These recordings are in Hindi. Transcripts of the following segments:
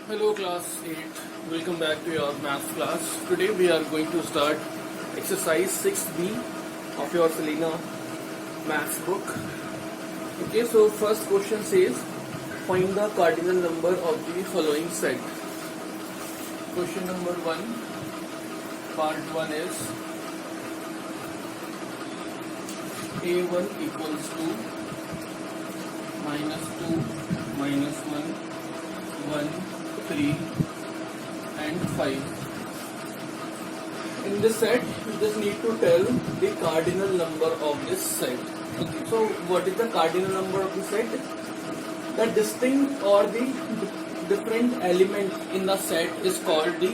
Hello class 8, welcome back to your maths class. Today we are going to start exercise 6B of your Selena maths book. Okay, so first question says find the cardinal number of the following set. Question number 1, part 1 is A1 equals to -2, -1, 1, 3 and 5. In this set, you just need to tell the cardinal number of this set. Okay, so what is the cardinal number of the set? The distinct or the different element in the set is called the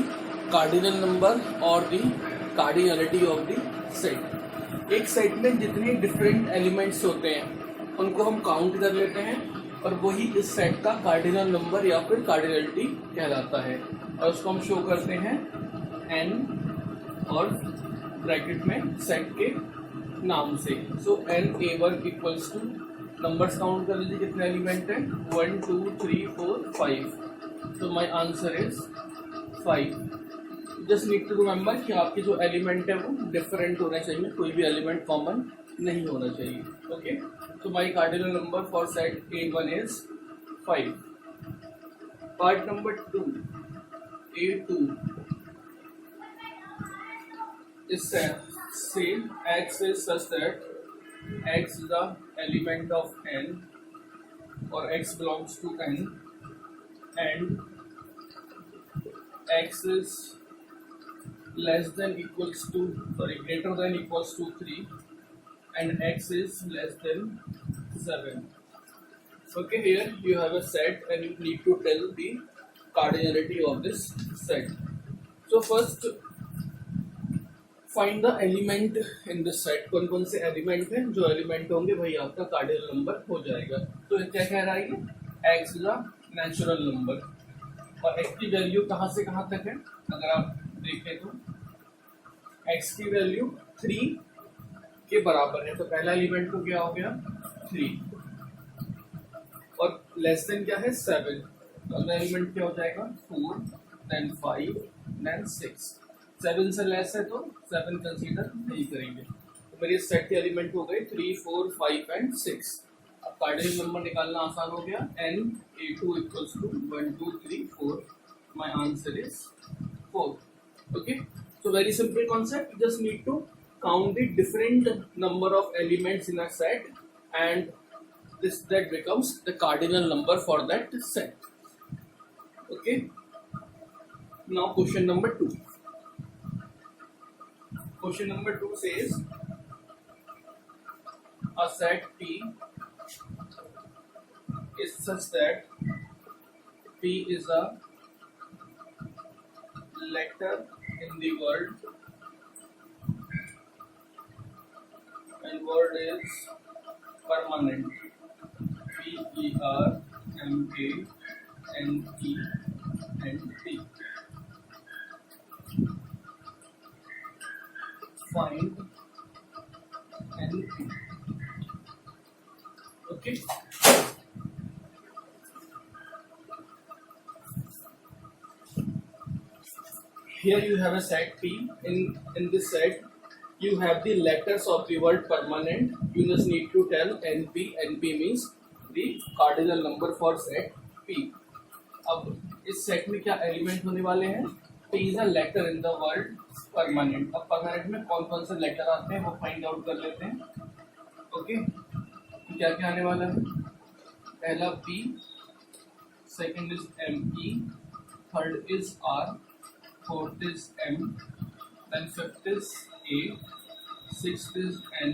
cardinal number or the cardinality of the set. एक सेट में जितने डिफरेंट एलिमेंट्स होते हैं उनको हम काउंट कर लेते हैं और वही इस सेट का कार्डिनल नंबर या फिर कार्डिनलिटी कहलाता है और उसको हम शो करते हैं n और ब्रैकेट में सेट के नाम से. सो n(a1) equals two numbers count कर लीजिए कितने एलिमेंट हैं 1 2 3 4 5. So my answer is 5. Just need to remember कि आपके जो एलिमेंट है वो डिफरेंट होने चाहिए, कोई भी एलिमेंट कॉमन नहीं होना चाहिए. Okay, so my cardinal number for set A1 is 5. Part number 2, A2 is same. X is such that X is the element of n or X belongs to n and X is greater than equals to 3 and X is less than 7. Okay, here you have a set and you need to tell the cardinality of this set. So first find the element in this set. कौन कौन से एलिमेंट हैं, जो एलिमेंट होंगे वही आपका कार्डिनल नंबर हो जाएगा. तो क्या कह रहा है ये X is a natural number और X की वैल्यू कहाँ से कहाँ तक है. अगर आप देखें तो X की वैल्यू 3 के बराबर है, तो पहला एलिमेंट को क्या हो गया 3 और लेस देन क्या है 7. तो अगला एलिमेंट क्या हो जाएगा 4 देन 5 देन 6. 7 से लेस है तो 7 कंसीडर नहीं करेंगे. तो मेरे सेट के एलिमेंट हो गए 3 4 5 एंड 6. अब कार्डिनल नंबर निकालना आसान हो गया. n(a2) equals to 1 2 3 4. My answer is 4. Okay, so very simple concept. You just need to count the different number of elements in a set and that becomes the cardinal number for that set. Okay, now question number 2. Question number 2 says a set P is such that P is a letter in the word and word is permanent. P-E-R-M-A-N-E-N-T. Find NP. Okay. Here you have a set P. In this set you have the letters of the word permanent. You just need to tell NP. NP means the cardinal number for set P. अब इस सेट में क्या एलिमेंट होने वाले हैं. P is a letter in the word permanent. अब permanent में कौन कौन से लेटर आते हैं वो फाइंड आउट कर लेते हैं. ओके, क्या क्या आने वाला है. पहला P, second is ME, third is R, fourth is M, then fifth is A, sixth is N,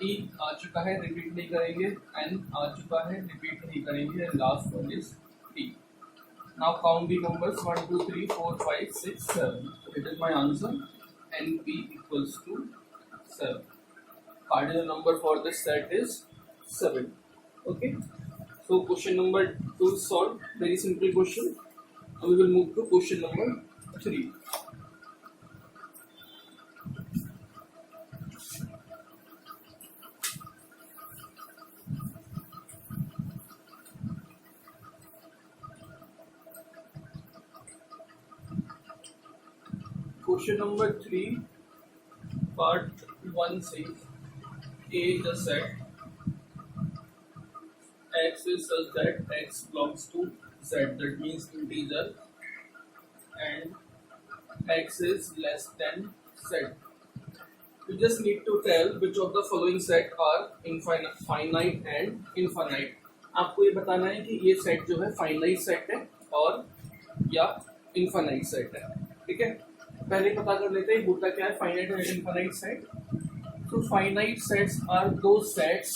E आ चुका है रिपीट नहीं करेंगे, N आ चुका है रिपीट नहीं करेंगे and last one is T. Now count the numbers 1 2 3 4 5 6 7. So it is my answer. NP equals to 7. Cardinal number for this set is 7. Okay, so question number 2 is solved. Very simple question. Now we will move to question number 3. Question number 3, part 1 says A is a set x is such that x belongs to z, that means integer, and x is less than z. You just need to tell which of the following set are finite and infinite. आपको ये बताना है कि ये सेट जो है फाइनाइट सेट है और या इनफाइनाइट सेट है. ठीक है, पहले पता कर लेते हैं होता क्या है फाइनाइट और इनफाइनाइट सेट. तो फाइनाइट सेट्स आर दो sets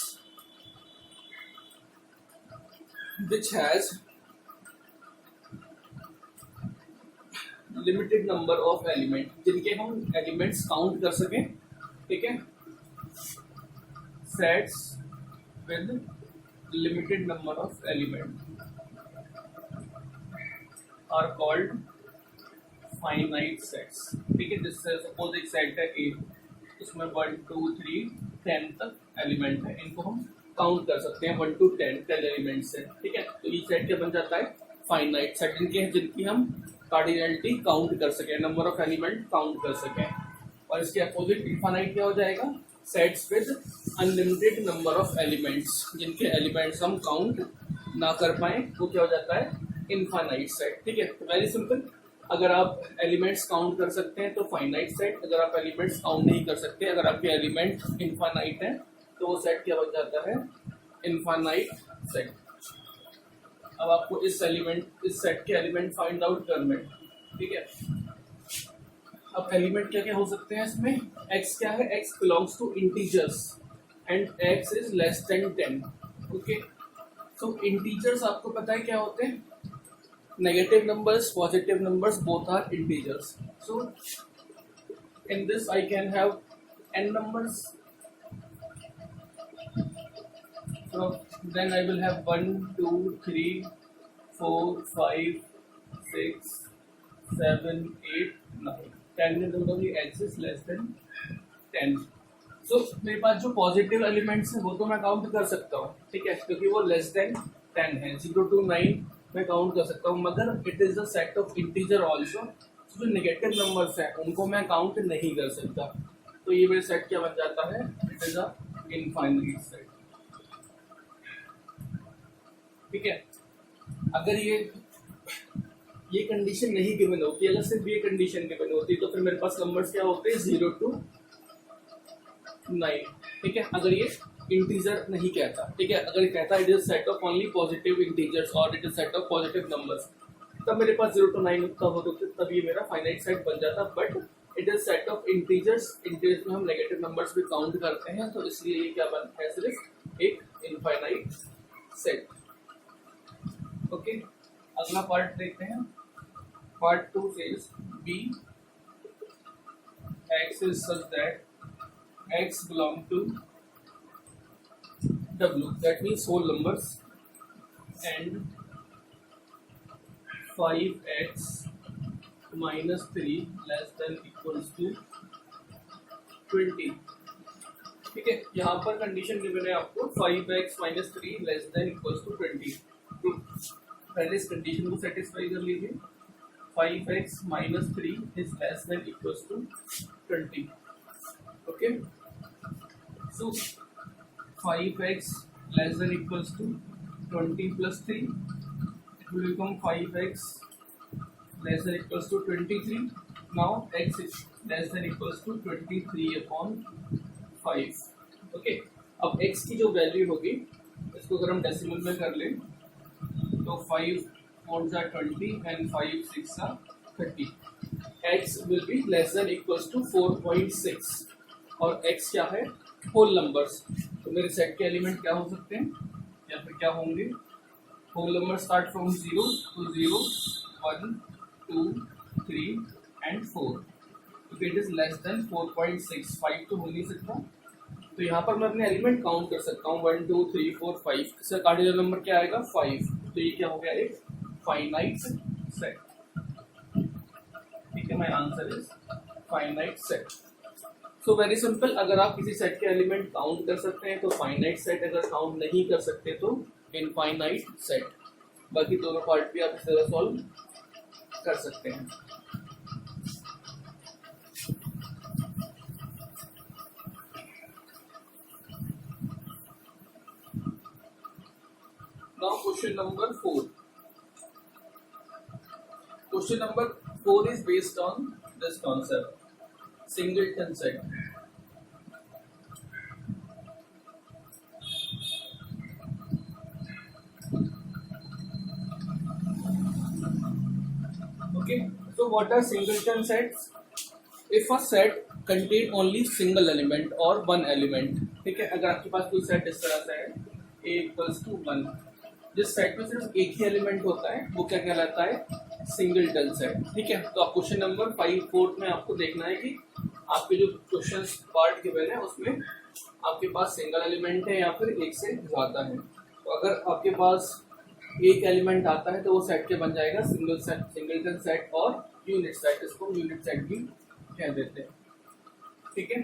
which has limited number of element, जिनके हम एलिमेंट्स काउंट कर सकें. ठीक है, sets with limited number of element are called finite sets. ठीक है, जिससे सपोज एक सेट है ए, उसमें 1 2 3 10 तक एलिमेंट है, इनको हम काउंट कर सकते हैं 1 to 10 एलिमेंट्स से. ठीक है, तो ये सेट क्या बन जाता है फाइनाइट सेट, इनके हैं जिनकी हम कार्डिनलिटी काउंट कर सकें, नंबर ऑफ एलिमेंट काउंट कर सकें. और इसके अपोजिट इनफाइनाइट क्या हो जाएगा, sets with unlimited number of elements, जिनके एलिमेंट्स हम काउंट ना कर पाए, वो क्या हो जाता है इनफाइनाइट सेट. ठीक है, तो वेरी सिंपल. अगर आप एलिमेंट्स काउंट कर सकते हैं तो फाइनाइट सेट, अगर आप एलिमेंट्स काउंट नहीं कर सकते, अगर आपके एलिमेंट इनफाइनाइट है तो वो सेट क्या बन जाता है इनफाइनाइट सेट. अब आपको इस सेट के एलिमेंट फाइंड आउट करने. ठीक है, अब एलिमेंट क्या क्या हो सकते हैं इसमें. x क्या है, x belongs to integers and x is less than 10. Okay, so integers आपको पता है क्या होते हैं, negative numbers, positive numbers, both are integers. So in this I can have n numbers. So then I will have 1 2 3 4 5 6 7 8 9 10 number की x is less than 10. So मेरे पास जो पॉजिटिव एलिमेंट्स हैं वो तो मैं काउंट कर सकता हूँ. ठीक है, क्योंकि वो लेस देन 10 है. 0 to 9 मैं काउंट कर सकता हूँ, मगर it is the set of integer also. जो नेगेटिव नंबर्स हैं उनको मैं काउंट नहीं कर सकता. तो ये मेरे सेट क्या बन जाता है, it is a infinite set. ठीक है, अगर ये कंडीशन नहीं गिवन होती, अगर सिर्फ ये कंडीशन गिवन होती तो फिर मेरे पास नंबर्स क्या होते हैं 0 to 9. ठीक है, अगर ये इंटीजर नहीं कहता. ठीक है, अगर ये कहता it is set of only positive integers और it is set of positive numbers, तब मेरे पास 0 to 9 तब होते, तब ये मेरा फाइनाइट सेट बन जाता. But it is set of integers, integers में हम नेगेटिव नंबर्स भी काउंट करते हैं, तो इसलिए ये क्या बनता है, सिर्फ एक इनफाइनाइट सेट. ओके, अगला पार्ट देखते हैं. Part 2 says B x is such that x belong to W, that means whole numbers, and 5x minus 3 less than equals to 20. ठीक है, यहाँ पर कंडीशन गिवन है आपको 5x minus 3 less than equals to 20. तो पहले इस कंडीशन को सेटिस्फाई कर लीजिए. 5x minus 3 is less than equals to 20. Okay, so 5x less than equals to 20 plus 3, it will become 5x less than equals to 23. Now x is less than equals to 23 upon 5. Okay, अब x की जो वैल्यू होगी इसको अगर हम डेसिमल में कर लें तो 5 4s are 20 and 5 6 are 30. x will be less than equals to 4.6 और x क्या है, होल नंबर्स. तो मेरे सेट के एलिमेंट क्या हो सकते हैं या फिर क्या होंगे, whole number start from 0 to 0 1 2 3 and 4. तो इट इज लेस देन 4.6. 5 तो हो नहीं सकता, तो यहाँ पर मैं अपने एलिमेंट काउंट कर सकता हूँ 1 2 3 4 5. इसका कार्डिनल नंबर क्या आएगा 5. तो ये क्या हो गया, एक फाइनाइट सेट. ठीक है, my answer is finite set. So very simple. अगर आप किसी सेट के एलिमेंट काउंट कर सकते हैं तो फाइनाइट सेट, अगर काउंट नहीं कर सकते तो इनफाइनाइट सेट. बाकी दोनों पार्ट भी आप इस तरह सॉल्व कर सकते हैं. Question number 4. Question number 4 is based on this concept, singleton set. Okay, so what are singleton sets? If a set contain only single element or one element, ठीक है, अगर आपके पास कोई सेट इस तरह से है a equals to 1, जिस सेट में सिर्फ एक ही एलिमेंट होता है वो क्या कहलाता है? Singleton set. ठीक है, तो आप क्वेश्चन नंबर 4 में आपको देखना है कि आपके जो क्वेश्चन पार्ट गिवन है उसमें आपके पास सिंगल एलिमेंट है या फिर एक से ज्यादा है. तो अगर आपके पास एक एलिमेंट आता है तो वो सेट क्या बन जाएगा? सिंगलटन सेट और यूनिट सेट. इसको यूनिट सेट भी कह देते हैं. ठीक है,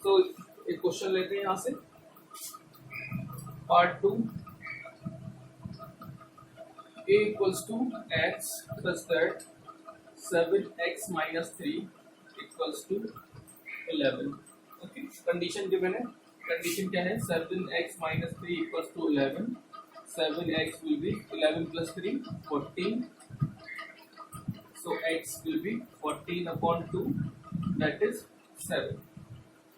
तो एक क्वेश्चन लेते हैं यहाँ से. Part 2, a equals to x such that 7x minus 3 equals to 11. Okay, condition given है. कंडीशन क्या है? 7x minus 3 equals to 11. 7x will be 11 plus 3 14. So x will be 14 upon 2, that is 7.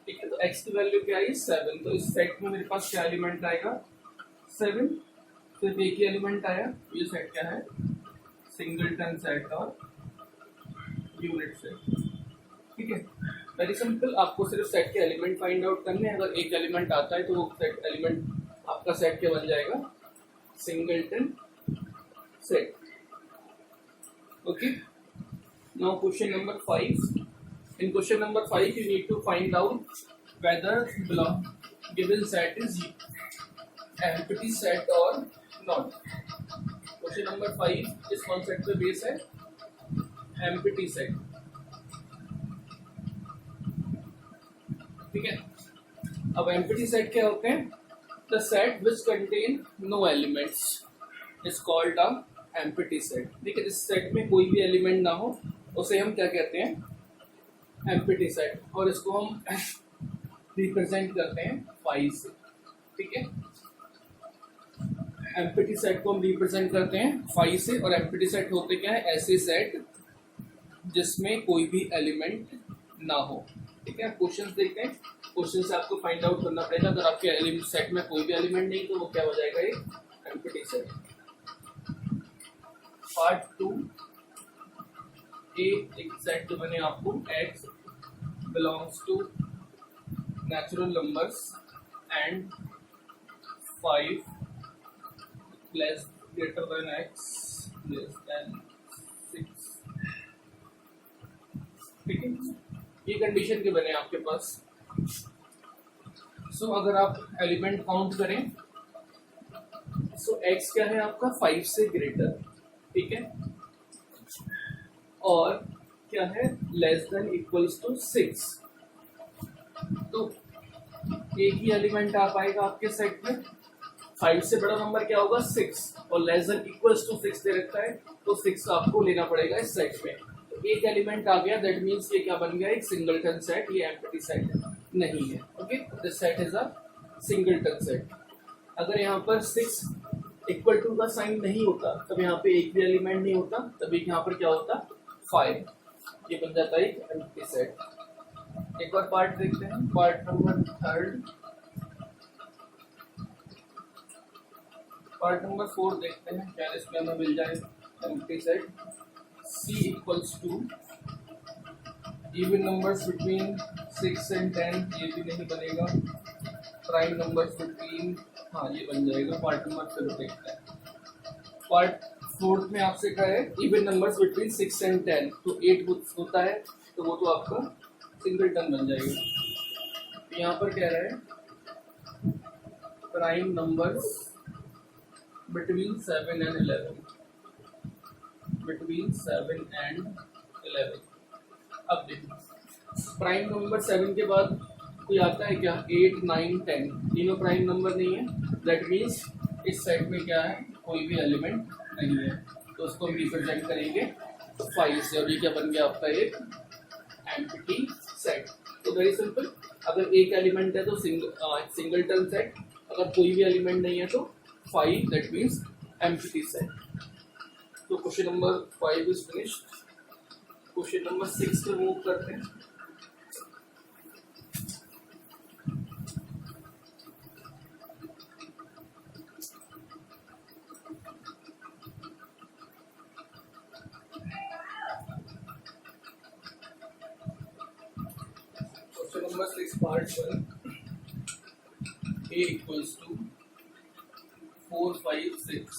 ठीक है, तो x की वैल्यू क्या आई? 7. तो इस सेट में मेरे पास क्या एलिमेंट आएगा? 7. सिर्फ एक ही एलिमेंट आया. ये सेट क्या है? सिंगलटन सेट और यूनिट सेट. ठीक है, वेरी सिंपल. आपको सिर्फ सेट के एलिमेंट फाइंड आउट करने हैं. अगर एक एलिमेंट आता है तो वो सेट एलिमेंट आपका सेट क्या बन जाएगा? Singleton set. Okay, now question number 5. In question number 5 you need to find out whether given set is empty set और नॉट. क्वेश्चन नंबर 5 इस कॉन्सेप्ट पे बेस है, एम्प्टी सेट. ठीक है, अब एम्प्टी सेट क्या होते हैं? The set which contain no elements is called a empty set. ठीक है, इस सेट में कोई भी एलिमेंट ना हो उसे हम क्या कहते हैं? Empty set. और इसको हम रिप्रेजेंट करते हैं 5 से. ठीक है, एम्प्टी सेट को हम रिप्रेजेंट करते हैं 5 से. और एम्प्टी सेट होते क्या है? ऐसे सेट जिसमें कोई भी एलिमेंट ना हो. ठीक है, क्वेश्चन देखते हैं. क्वेश्चन से आपको फाइंड आउट करना पड़ेगा. अगर आपके सेट में कोई भी एलिमेंट नहीं तो वो क्या हो जाएगा? ये एम्प्टी सेट. पार्ट 2, एक सेट जो बने आपको x belongs to natural numbers and 5 less greater than x less than 6. ठीक है, ये कंडीशन के बने आपके पास. सो अगर आप एलिमेंट काउंट करें सो x क्या है आपका? 5 से ग्रेटर. ठीक है, और क्या है? Less than equals to 6. तो एक ही एलिमेंट आ पाएगा आपके सेट में. 5 से बड़ा नंबर क्या होगा? 6. और लेस देन इक्वल्स टू 6 दे रखा है तो 6 आपको लेना पड़ेगा इस सेट में. तो एक एलिमेंट आ गया, दैट मीन्स ये क्या बन गया? एक सिंगलटन सेट. ये एम्प्टी सेट नहीं है. Okay, this set is a singleton set. अगर यहाँ पर 6 इक्वल टू का साइन नहीं होता तब यहाँ पे एक भी एलिमेंट नहीं होता, तब यहाँ पर क्या होता? 5. ये बन जाता है एक एम्प्टी सेट. एक और पार्ट देखते हैं. Part number 3. पार्ट नंबर 4 देखते हैं क्या इसमें हमें मिल जाए. Empty set C equals to even numbers between 6 and 10. ये भी नहीं बनेगा. प्राइम नंबर्स बिटवीन, हाँ ये बन जाएगा. पार्ट नंबर 4 देखते हैं. पार्ट 4 में आपसे क्या है? Even numbers between 6 and 10. तो 8 होता है तो वो तो आपका सिंगलटन बन जाएगा. तो यहाँ पर कह रहा है prime numbers between 7 and 11. Between 7 and 11. अब देखो प्राइम नंबर 7 के बाद कोई आता है क्या? 8, 9, 10. तीनों प्राइम नंबर नहीं है. दैट मीन्स इस सेट में क्या है? कोई भी एलिमेंट नहीं है. तो उसको हम रिप्रेजेंट करेंगे 5 से. और ये क्या बन गया आपका? एक एम्प्टी सेट. तो वेरी सिंपल. अगर एक एलिमेंट है तो सिंगलटन सेट. अगर कोई भी एलिमेंट नहीं है तो 5, दैट मीन्स empty set. तो question number 5 is finished. Question number 6 पे मूव करते हैं. Question number 6 part 1. A equals to 4, 5, 6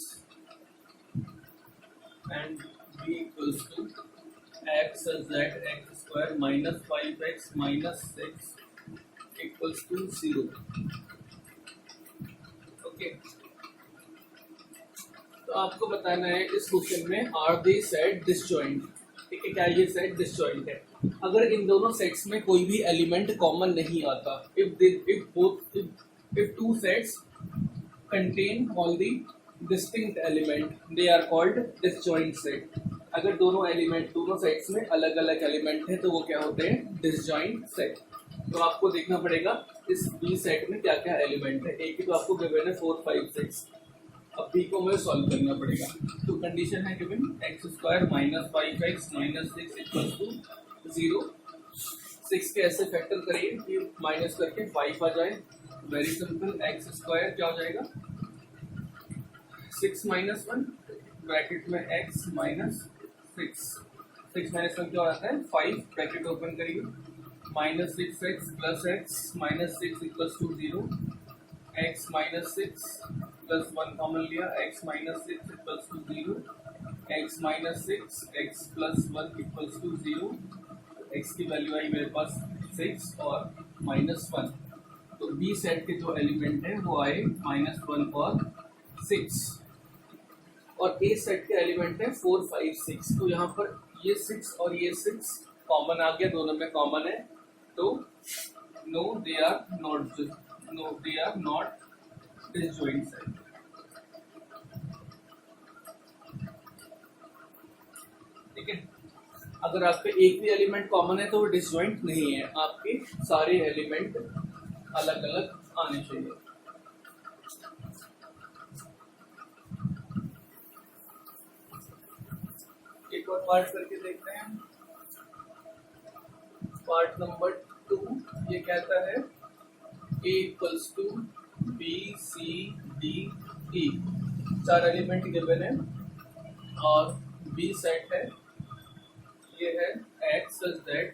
and B equals to x z x square minus 5x minus 6 equals to 0. Okay, तो आपको बताना है इस क्वेश्चन में आर दे सेट डिसजॉइंट. ठीक है, क्या ये सेट डिसजॉइंट है? अगर इन दोनों सेट्स में कोई भी एलिमेंट कॉमन नहीं आता, if two sets contain all the distinct element, they are called disjoint set. अगर दोनों सेट्स में अलग अलग एलिमेंट है तो वो क्या होते हैं? Disjoint set. तो आपको देखना पड़ेगा इस बी सेट में क्या क्या एलिमेंट है. ए की तो आपको गिवन है 4, 5, 6. अब बी को मुझे सॉल्व करना पड़ेगा. तो कंडीशन है given x square minus 5x minus 6 equals to 0. 6 के ऐसे फैक्टर करिए कि माइनस करके 5 आ जाए. वेरी सिंपल, एक्स स्क्वायर क्या हो जाएगा? 6 माइनस 1 ब्रैकेट में x माइनस 6. 6 माइनस 1 क्या आता है? 5. ब्रैकेट ओपन करिए, minus 6x plus x minus 6 equals to 0. x minus 6 plus 1 common लिया, x minus 6 equals to 0. x minus 6 x plus 1 equals to 0. x की वैल्यू आई मेरे पास 6 और माइनस 1. तो बी सेट के जो एलिमेंट है वो आए -1 और 6. और ए सेट के एलिमेंट है 4, 5, 6. तो यहाँ पर ये 6 और ये 6 कॉमन आ गया, दोनों में कॉमन है. तो no they are not disjoint set. ठीक है, अगर आपके एक भी एलिमेंट कॉमन है तो वो डिसजॉइंट नहीं है. आपके सारे एलिमेंट अलग अलग आने चाहिए. एक और पार्ट करके देखते हैं. पार्ट नंबर 2 ये कहता है A equals to B C D E. 4 element given है और बी सेट है. ये है x such that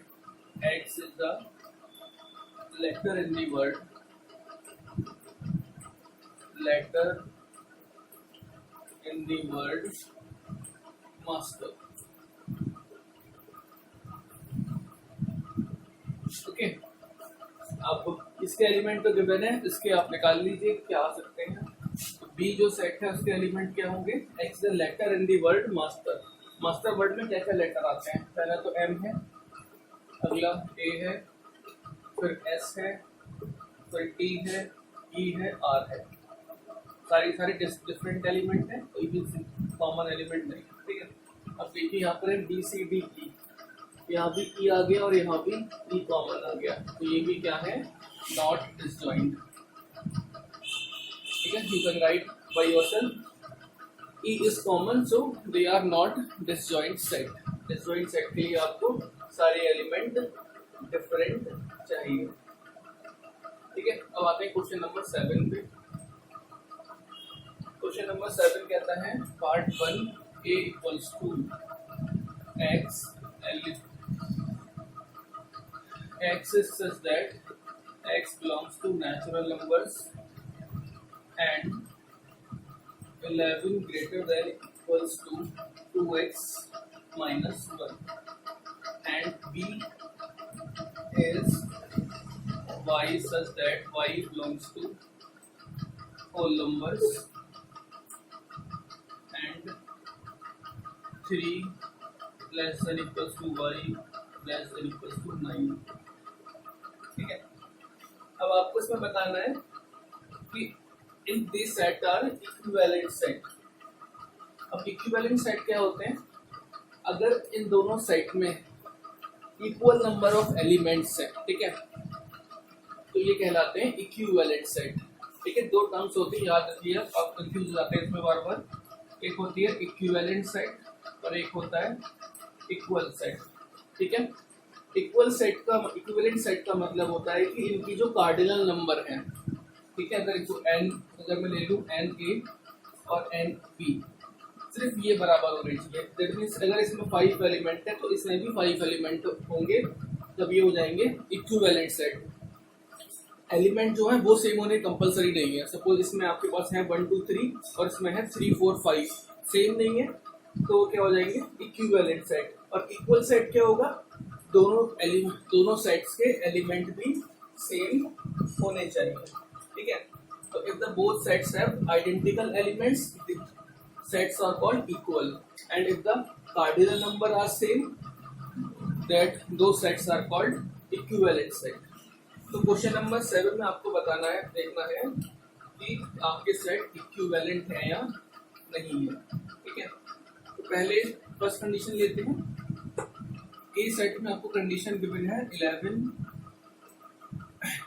x is the letter in the word master. Okay, अब इसके एलिमेंट तो गिवन है, इसके आप निकाल लीजिए क्या आ सकते हैं. तो बी जो सेट है उसके एलिमेंट क्या होंगे? x the letter in the word master. Master word में क्या क्या लेटर आते हैं? पहला तो m है, अगला a है, फिर s है, फिर t है, e है, r है. सारे डिफरेंट एलिमेंट है, कोई भी कॉमन एलिमेंट नहीं. ठीक है, अब देखिए यहाँ पर है बी सी डी ई. यहाँ भी ई आ गया और यहाँ भी ई कॉमन आ गया, तो ये भी क्या है? Not disjoint. ठीक है, you can write by yourself. E is common so they are not disjoint set. Disjoint set के लिए आपको सारे एलिमेंट डिफरेंट चाहिए. ठीक है, अब आते हैं क्वेश्चन नंबर 7 पे. क्वेश्चन नंबर 7 कहता है part 1 A equals to x is such that x belongs to natural numbers and 11 greater than equals to 2x minus 1, and b is y such that y belongs to whole numbers and 3 less than equals to y less than equals to 9. ठीक है, अब आपको इसमें बताना है कि in this set are equivalent set. अब इक्विवेलेंट सेट क्या होते हैं? अगर इन दोनों सेट में इक्वल नंबर ऑफ एलिमेंट्स है, ठीक है, तो ये कहलाते हैं इक्विवेलेंट सेट. ठीक है, दो टर्म्स होती है, याद रखिए, आप कंफ्यूज हो जाते हैं इसमें बार बार. एक होती है इक्विवेलेंट सेट और एक होता है इक्वल सेट। ठीक है, इक्विवेलेंट सेट का मतलब होता है कि इनकी जो कार्डिनल नंबर है, ठीक है, अगर इसको n, अगर मैं ले लूँ एन ए और एन बी, सिर्फ ये बराबर होने चाहिए। दैट मीन्स अगर इसमें 5 एलिमेंट है तो इसमें भी 5 एलिमेंट होंगे, तब ये हो जाएंगे इक्विवेलेंट सेट। एलिमेंट जो है वो सेम होने कंपलसरी नहीं है। सपोज इसमें आपके पास है 1 2 3 और इसमें है 3 4 5, सेम नहीं है तो क्या हो जाएंगे इक्विवेलेंट सेट। और इक्वल सेट क्या होगा, दोनों सेट्स के एलिमेंट भी सेम होने चाहिए। ठीक है, तो if the both sets have identical elements, sets are called equal, and if the cardinal number are same, that those sets are called equivalent set. तो क्वेश्चन नंबर 7 में आपको बताना है, देखना है कि आपके सेट इक्विवेलेंट है या नहीं है। ठीक है, तो पहले फर्स्ट कंडीशन लेते हैं। ए सेट में आपको कंडीशन गिवन है 11,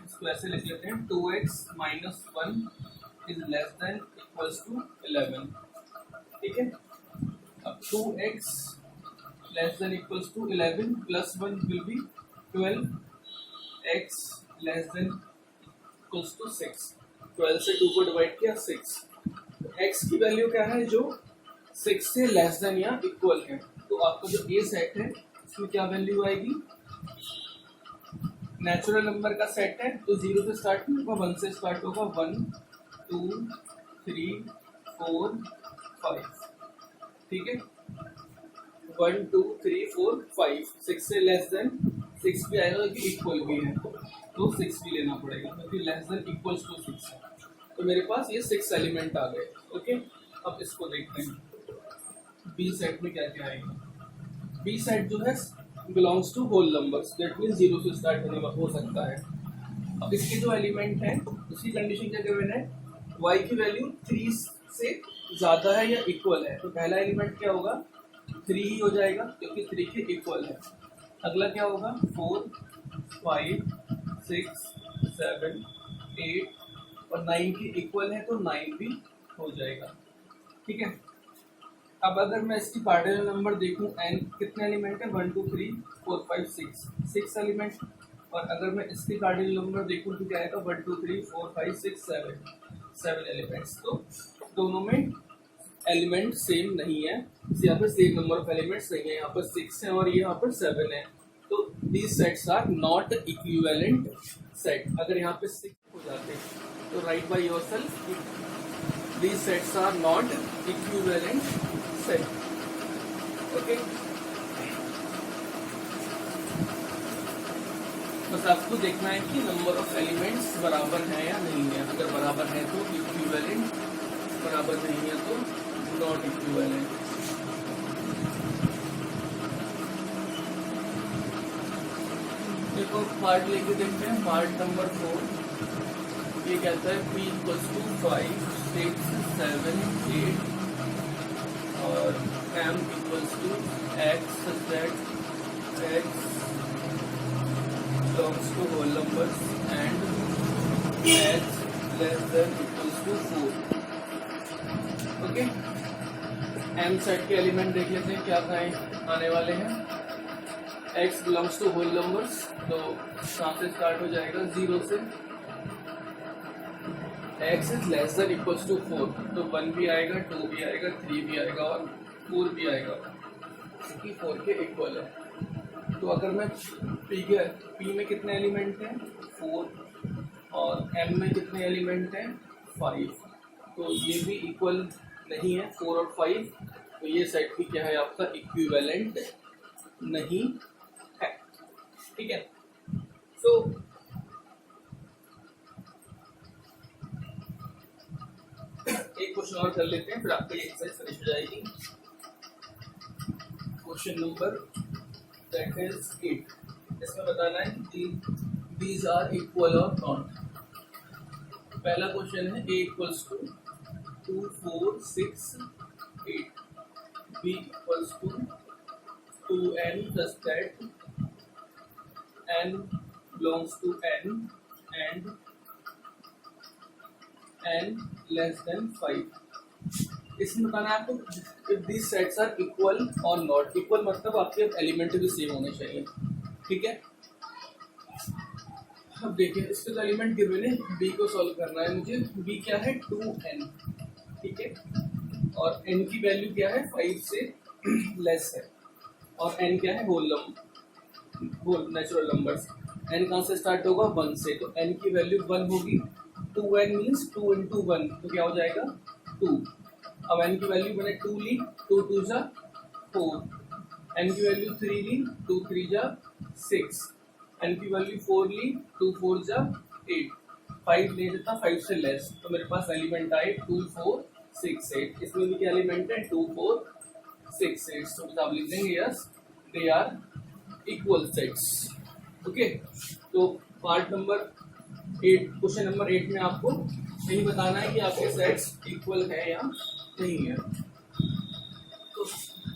इसको ऐसे लिख लेते हैं 2x minus 1 is less than equals to 11। ठीक है, अब 2x less than equals to 11 plus 1 will be 12, x less than equals to 6, 12 से 2 को डिवाइड किया 6, तो x की वैल्यू क्या है जो 6 से लेस देन या इक्वल है। तो आपका जो ए सेट है उसमें क्या वैल्यू आएगी, नेचुरल नंबर का सेट है तो 0 से स्टार्ट नहीं होगा, 1 से स्टार्ट होगा, 1 2 3 4 5। ठीक है, 1 2 3 4 5, 6 से लेस देन 6 भी आएगा कि इक्वल भी है तो 6 भी लेना पड़ेगा, क्योंकि लेस देन इक्वल्स टू 6 है। तो मेरे पास ये 6 एलिमेंट आ गए। ओके, अब इसको देखते हैं बी सेट में क्या क्या आएगा। बी सेट जो है belongs to whole numbers, that means 0 से स्टार्ट हो सकता है। अब इसके जो एलिमेंट हैं उसकी कंडीशन क्या गिवन है, y की वैल्यू 3 से ज्यादा है या इक्वल है, तो पहला एलिमेंट क्या होगा 3 ही हो जाएगा क्योंकि 3 के इक्वल है। अगला क्या होगा 4 5 6 7 8 और 9 के इक्वल है तो 9 भी हो जाएगा। ठीक है, अब अगर मैं इसकी कार्डिनल नंबर देखूं, n कितने एलिमेंट है 1 2 3 4 5 6 एलिमेंट, और अगर मैं इसकी कार्डिनल नंबर देखूं तो क्या आएगा 1 2 3 4 5 6 7 एलिमेंट्स। तो दोनों में एलिमेंट सेम नहीं है, यहाँ पर सेम नंबर ऑफ एलिमेंट्स नहीं है, यहाँ पर 6 है और ये यहाँ पर 7 है, तो these sets are not equivalent set. अगर यहाँ पे 6 हो जाते तो write by yourself these sets are not equivalent set. Okay, बस आपको देखना है कि नंबर ऑफ एलिमेंट्स बराबर है या नहीं है। अगर बराबर है तो इक्विवेलेंट, बराबर नहीं है तो नॉट इक्विवेलेंट। देखो पार्ट लेके देखते हैं, पार्ट नंबर 4 ये कहता है p इक्वल्स टू 5 6 7 8 और m equals to x z x belongs to whole numbers and x less than equals to 4। Okay, m set के एलिमेंट देख लेते हैं क्या आने वाले हैं। x belongs to whole numbers, तो कहाँ से स्टार्ट हो जाएगा 0 से, x is less than equals to 4, तो 1 भी आएगा 2 भी आएगा 3 भी आएगा और 4 भी आएगा क्योंकि 4 के इक्वल है। तो अगर मैं p में कितने एलिमेंट हैं 4 और m में कितने एलिमेंट हैं 5, तो ये भी इक्वल नहीं है 4 और 5, तो ये सेट भी क्या है आपका इक्विवेलेंट नहीं है। ठीक है, तो एक क्वेश्चन और कर लेते हैं फिर आपका ये एक्सरसाइज फिनिश हो जाएगी। क्वेश्चन नंबर दैट इज 8, इसमें बताना है कि दीज आर इक्वल और नॉट। पहला क्वेश्चन है a equals to 2 4 6 8, b equals to 2n such that n belongs to n and n less than 5। इसमें बताना है आपको if these sets are equal और नॉट इक्वल, मतलब आपके एलिमेंट भी सेम होने चाहिए, ठीक है। अब देखिए इसके तो एलिमेंट गिवन है, बी को सॉल्व करना है मुझे। बी क्या है 2n, ठीक है, और n की वैल्यू क्या है 5 से लेस है, और n क्या है होल नेचुरल नंबर्स। n कहाँ से स्टार्ट होगा 1 से, तो n की वैल्यू 1 होगी। 2n मीन्स 2 into 1, तो क्या हो जाएगा 2। अब n की वैल्यू मैंने 2 ली, 2 2 जा 4, n की वैल्यू 3 ली, 2 3 जा 6, n की वैल्यू 4 ली, 2 4 जा 8, 5 नहीं देता 5 से लेस, तो मेरे पास एलिमेंट आए 2 4 6 8। इसमें भी क्या एलिमेंट है 2 4 6 8, तो आप लिख देंगे yes they are equal sets. Okay, तो पार्ट नंबर 8, क्वेश्चन नंबर 8 में आपको यही बताना है कि आपके सेट्स इक्वल है या नहीं है। तो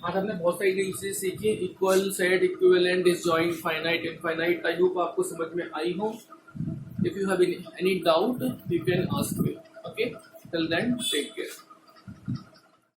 आज हमने बहुत सारी चीजें सीखी, equal, set, equivalent, disjoint, finite, infinite. I hope आपको समझ में आई हो। If you have any doubt you can ask me. Okay, till then take care.